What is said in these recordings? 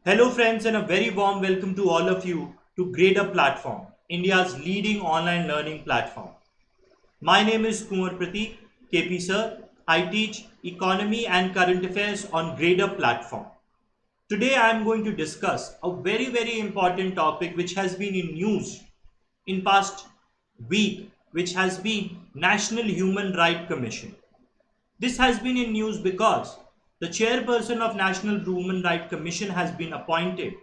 Hello friends and a very warm welcome to all of you to GradeUp Platform, India's leading online learning platform. My name is Kumar Prateek, KP sir. I teach economy and current affairs on GradeUp Platform. Today I am going to discuss a very important topic which has been in news in past week, which has been National Human Rights Commission. This has been in news because the chairperson of National Human Rights Commission has been appointed.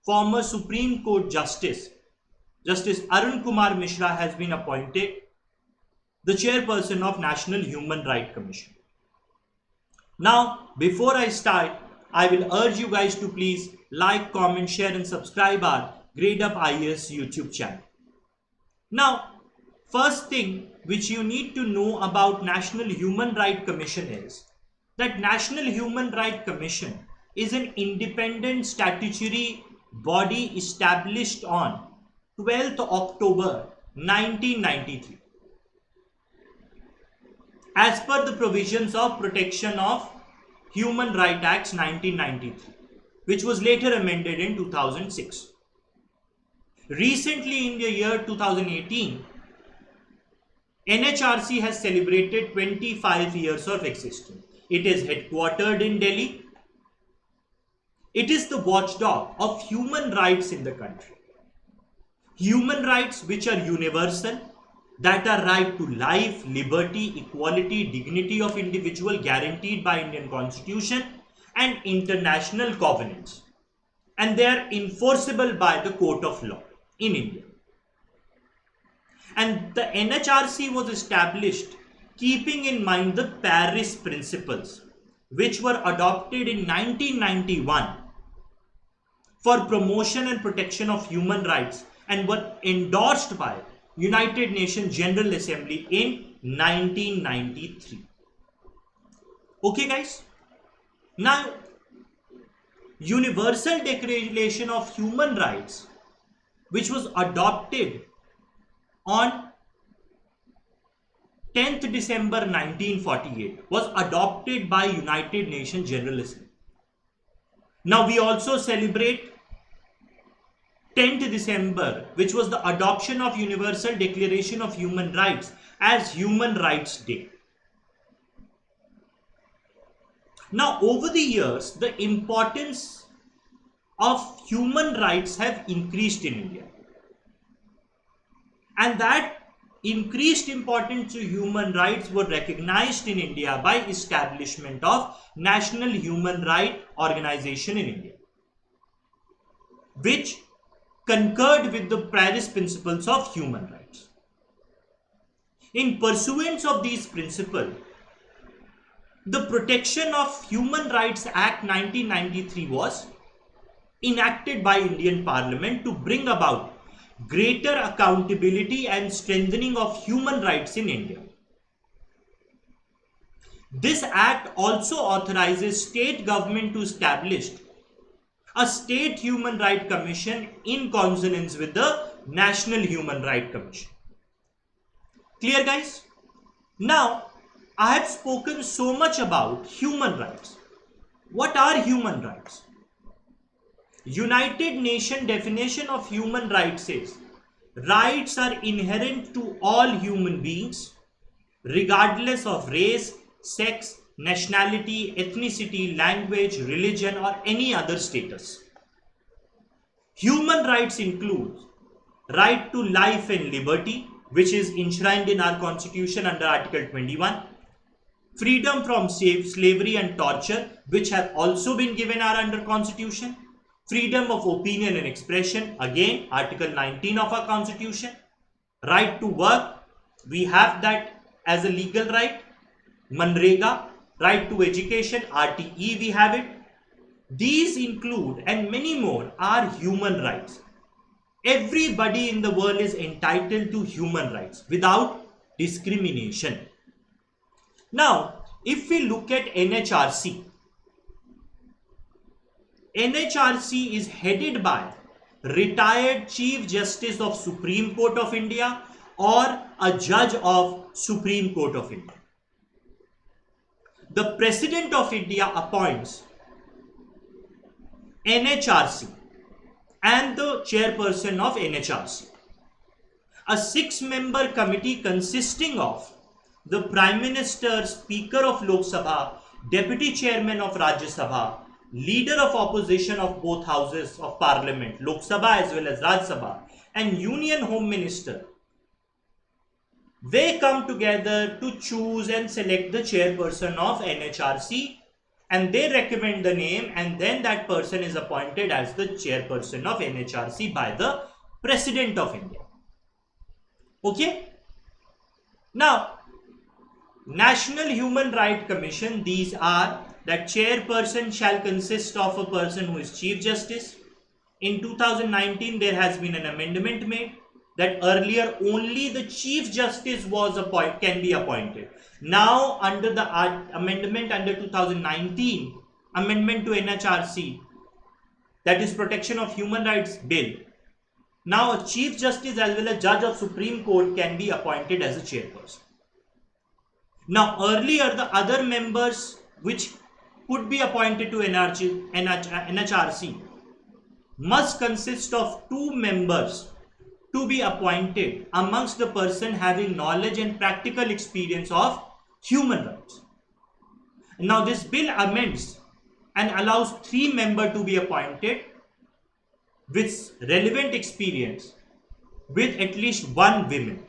Former Supreme Court Justice Arun Kumar Mishra has been appointed the chairperson of National Human Rights Commission. Now, before I start, I will urge you guys to please like, comment, share and subscribe our GradeUp IAS YouTube channel. Now, first thing which you need to know about National Human Rights Commission is that National Human Rights Commission is an independent statutory body established on 12th October 1993 as per the provisions of Protection of Human Rights Act 1993, which was later amended in 2006. Recently in the year 2018, NHRC has celebrated 25 years of existence. It is headquartered in Delhi. It is the watchdog of human rights in the country. Human rights which are universal, that are right to life, liberty, equality, dignity of individual guaranteed by Indian Constitution and international covenants. And they are enforceable by the court of law in India. And the NHRC was established keeping in mind the Paris Principles, which were adopted in 1991 for promotion and protection of human rights and were endorsed by United Nations General Assembly in 1993. Okay guys, now Universal Declaration of Human Rights, which was adopted on 10th December 1948, was adopted by United Nations General Assembly. Now we also celebrate 10th December, which was the adoption of Universal Declaration of Human Rights, as Human Rights Day. Now over the years, the importance of human rights have increased in India. And that increased importance to human rights were recognized in India by establishment of National Human Rights Organization in India, which concurred with the Paris Principles of Human Rights. In pursuance of these principles, the Protection of Human Rights Act 1993 was enacted by Indian Parliament to bring about greater accountability and strengthening of human rights in India. This act also authorizes state government to establish a state human rights commission in consonance with the National Human Rights Commission. Clear guys? Now, I have spoken so much about human rights. What are human rights? United Nations definition of human rights is rights are inherent to all human beings regardless of race, sex, nationality, ethnicity, language, religion or any other status. Human rights include right to life and liberty, which is enshrined in our constitution under Article 21, freedom from slavery and torture, which have also been given our under constitution, freedom of opinion and expression, again Article 19 of our constitution, right to work, we have that as a legal right, Manrega, right to education, RTE, we have it. These include and many more are human rights. Everybody in the world is entitled to human rights without discrimination. Now, if we look at NHRC, NHRC is headed by retired Chief Justice of Supreme Court of India or a judge of Supreme Court of India. The President of India appoints NHRC and the chairperson of NHRC. A 6-member committee consisting of the Prime Minister, Speaker of Lok Sabha, Deputy Chairman of Rajya Sabha, Leader of Opposition of both houses of Parliament, Lok Sabha as well as Rajya Sabha, and Union Home Minister, they come together to choose and select the chairperson of NHRC, and they recommend the name, and then that person is appointed as the chairperson of NHRC by the President of India. Okay? Now, National Human Rights Commission, these are that chairperson shall consist of a person who is Chief Justice. In 2019, there has been an amendment made that earlier only the Chief Justice can be appointed. Now, under the amendment under 2019, amendment to NHRC, that is Protection of Human Rights Bill, now a Chief Justice as well as Judge of Supreme Court can be appointed as a chairperson. Now, earlier the other members which could be appointed to NHRC must consist of 2 members to be appointed amongst the person having knowledge and practical experience of human rights. Now, this bill amends and allows 3 members to be appointed with relevant experience with at least 1 woman.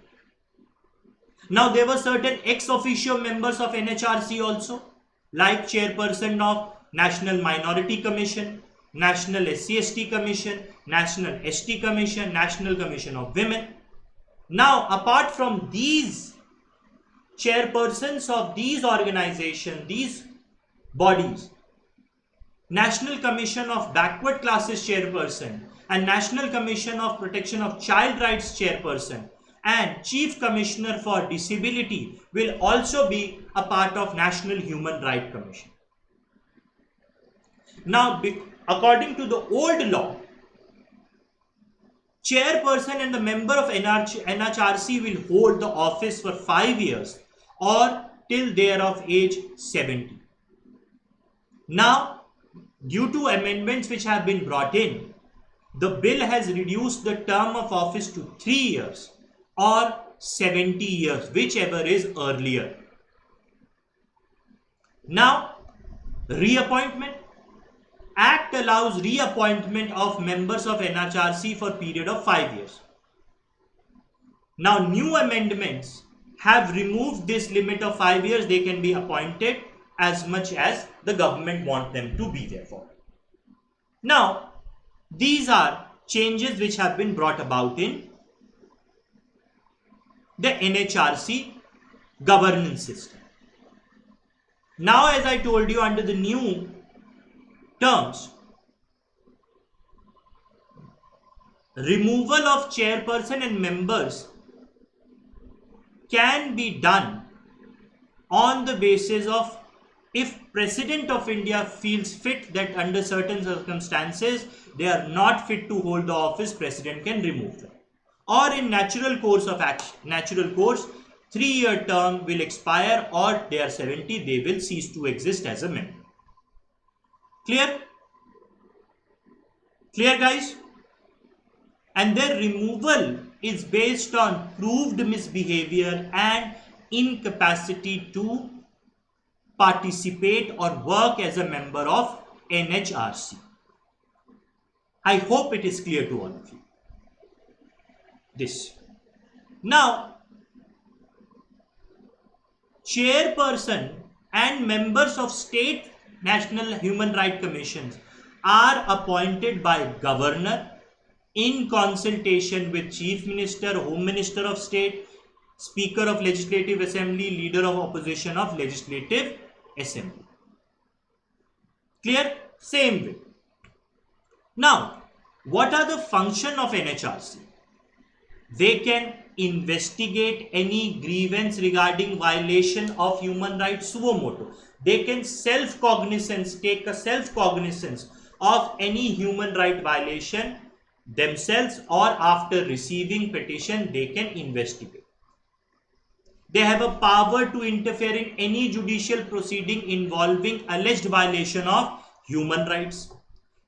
Now, there were certain ex officio members of NHRC also, like chairperson of National Minority Commission, National SC/ST Commission, National ST Commission, National Commission of Women. Now, apart from these chairpersons of these organizations, these bodies, National Commission of Backward Classes chairperson and National Commission of Protection of Child Rights chairperson and Chief Commissioner for Disability will also be a part of National Human Rights Commission. Now, according to the old law, chairperson and the member of NHRC will hold the office for 5 years or till they are of age 70. Now, due to amendments which have been brought in, the bill has reduced the term of office to 3 years or 70 years, whichever is earlier. Now, reappointment. Act allows reappointment of members of NHRC for a period of 5 years. Now, new amendments have removed this limit of 5 years. They can be appointed as much as the government wants them to be there for. Now, these are changes which have been brought about in the NHRC governance system. Now, as I told you, under the new terms, removal of chairperson and members can be done on the basis of if President of India feels fit that under certain circumstances they are not fit to hold the office, President can remove them. Or in natural course of action, 3-year term will expire, or they are 70, they will cease to exist as a member. Clear? Clear, guys? And their removal is based on proved misbehavior and incapacity to participate or work as a member of NHRC. I hope it is clear to all of you. This. Now, chairperson and members of state National Human Rights Commissions are appointed by governor in consultation with Chief Minister, Home Minister of State, Speaker of Legislative Assembly, Leader of Opposition of Legislative Assembly. Clear? Same way. Now, what are the function of NHRC? They can investigate any grievance regarding violation of human rights suo motu. They can take a self-cognizance of any human right violation themselves, or after receiving petition, they can investigate. They have a power to interfere in any judicial proceeding involving alleged violation of human rights.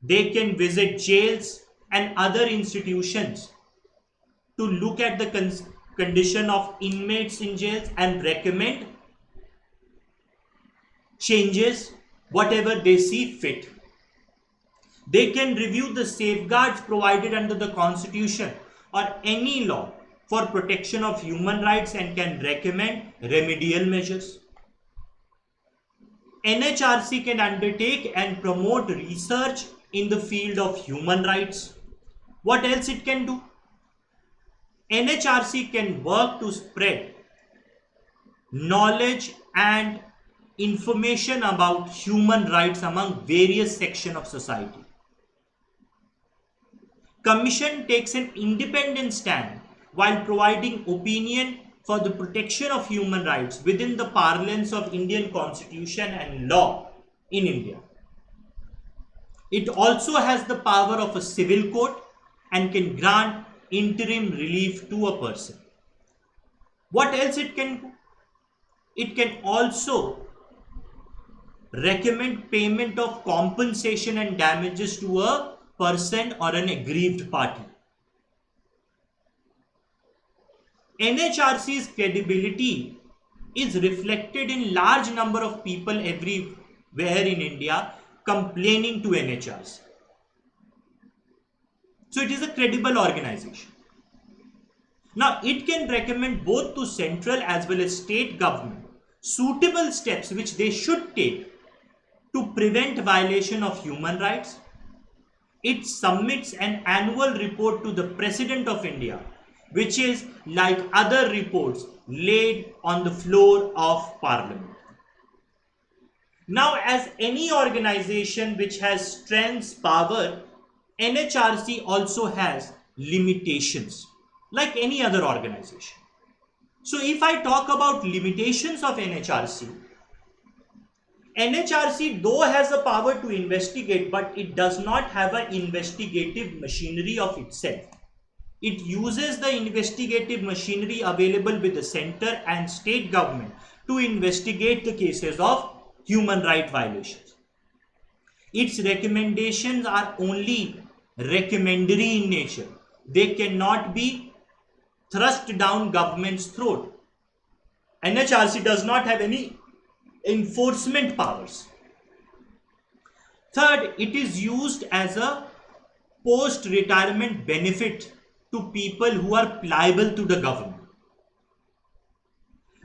They can visit jails and other institutions to look at the condition of inmates in jails and recommend changes, whatever they see fit. They can review the safeguards provided under the Constitution or any law for protection of human rights and can recommend remedial measures. NHRC can undertake and promote research in the field of human rights. What else it can do? NHRC can work to spread knowledge and information about human rights among various sections of society. Commission takes an independent stand while providing opinion for the protection of human rights within the parlance of Indian Constitution and law in India. It also has the power of a civil court and can grant interim relief to a person. What else it can do? It can also recommend payment of compensation and damages to a person or an aggrieved party. NHRC's credibility is reflected in large number of people everywhere in India complaining to NHRC. So it is a credible organization. Now it can recommend both to central as well as state government suitable steps which they should take to prevent violation of human rights. It submits an annual report to the President of India, which is like other reports laid on the floor of Parliament. Now, as any organization which has strengths, power, NHRC also has limitations, like any other organization. So if I talk about limitations of NHRC, NHRC though has the power to investigate, but it does not have an investigative machinery of itself. It uses the investigative machinery available with the center and state government to investigate the cases of human rights violations. Its recommendations are only recommendatory in nature. They cannot be thrust down government's throat. NHRC does not have any enforcement powers. Third, it is used as a post-retirement benefit to people who are pliable to the government.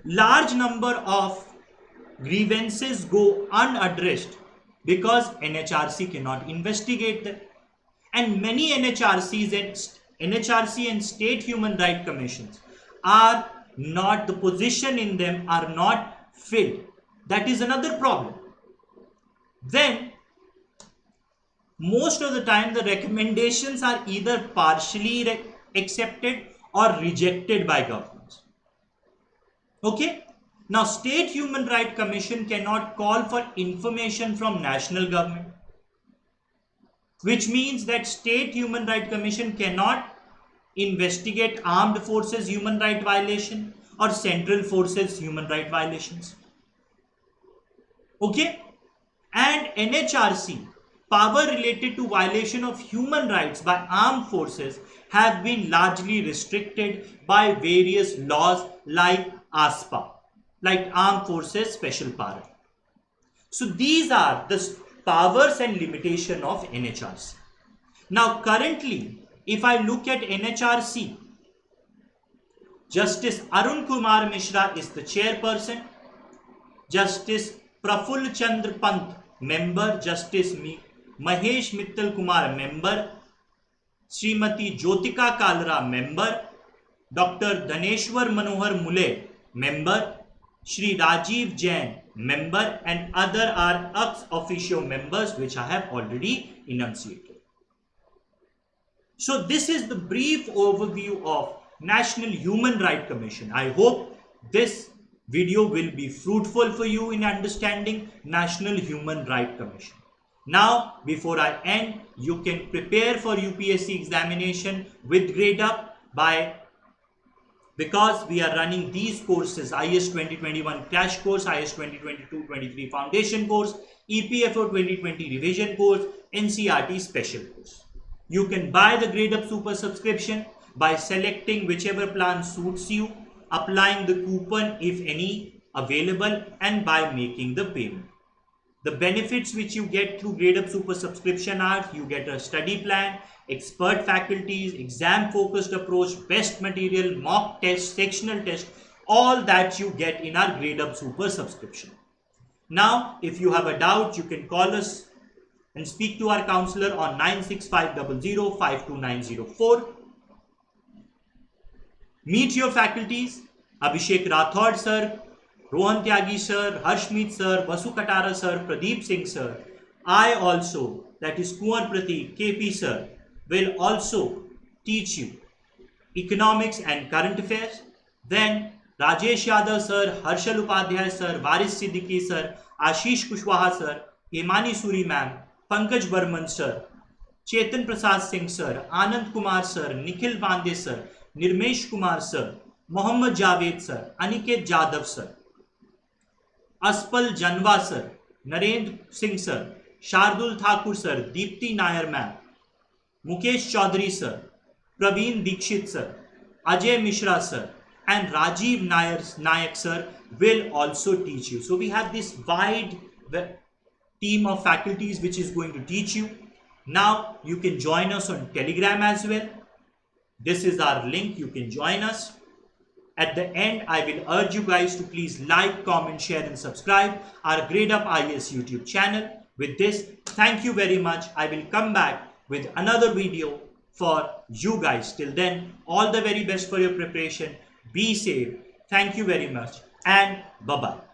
Large number of grievances go unaddressed because NHRC cannot investigate them. And many NHRC and state human rights commissions are not, the position in them are not filled. That is another problem. Then, most of the time the recommendations are either partially accepted or rejected by governments. Okay? Now, State Human Rights Commission cannot call for information from national government, which means that State Human Rights Commission cannot investigate armed forces human rights violation or central forces human rights violations. Okay? And NHRC, power related to violation of human rights by armed forces have been largely restricted by various laws like ASPA, like Armed Forces Special Power. So these are the powers and limitation of NHRC. Now currently, if I look at NHRC, Justice Arun Kumar Mishra is the chairperson, Justice Prafull Chandra Pant, member, Justice Mahesh Mittal Kumar, member, Srimati Jyotika Kalra, member, Dr. Dhaneshwar Manohar Mule, member, Shri Rajiv Jain, member, and other are ex officio members which I have already enunciated. So this is the brief overview of National Human Rights Commission. I hope this video will be fruitful for you in understanding National Human Rights Commission. Now, before I end, you can prepare for UPSC examination with GradeUp by because we are running these courses: IS 2021 crash course, IS 2022-23 foundation course, EPFO 2020 revision course, NCERT special course. You can buy the Grade Up Super subscription by selecting whichever plan suits you, applying the coupon if any available, and by making the payment. The benefits which you get through Grade Up Super subscription are: you get a study plan, expert faculties, exam focused approach, best material, mock test, sectional test, all that you get in our Grade Up Super subscription. Now, if you have a doubt, you can call us and speak to our counselor on 96500 Meet your faculties: Abhishek Rathod sir, Rohan Tyagi sir, Harshmeet sir, Vasu Katara sir, Pradeep Singh sir. I also, that is Kumar Pratik, KP sir, will also teach you economics and current affairs. Then Rajesh Yadav sir, Harshal Upadhyay sir, Varis Siddiqui sir, Ashish Kushwaha sir, Hemani Suri ma'am, Pankaj Burman sir, Chetan Prasad Singh sir, Anand Kumar sir, Nikhil Pandey sir, Nirmesh Kumar sir, Mohammad Javed sir, Aniket Jadhav sir, Aspal Janwa sir, Narendra Singh sir, Shardul Thakur sir, Deepti Nair ma'am, Mukesh Chaudhary sir, Praveen Dikshit sir, Ajay Mishra sir, and Rajiv Nayak sir will also teach you. So we have this wide team of faculties which is going to teach you. Now you can join us on Telegram as well. This is our link. You can join us. At the end, I will urge you guys to please like, comment, share and subscribe our Grade Up IAS YouTube channel. With this, thank you very much. I will come back with another video for you guys. Till then, all the very best for your preparation. Be safe. Thank you very much and bye-bye.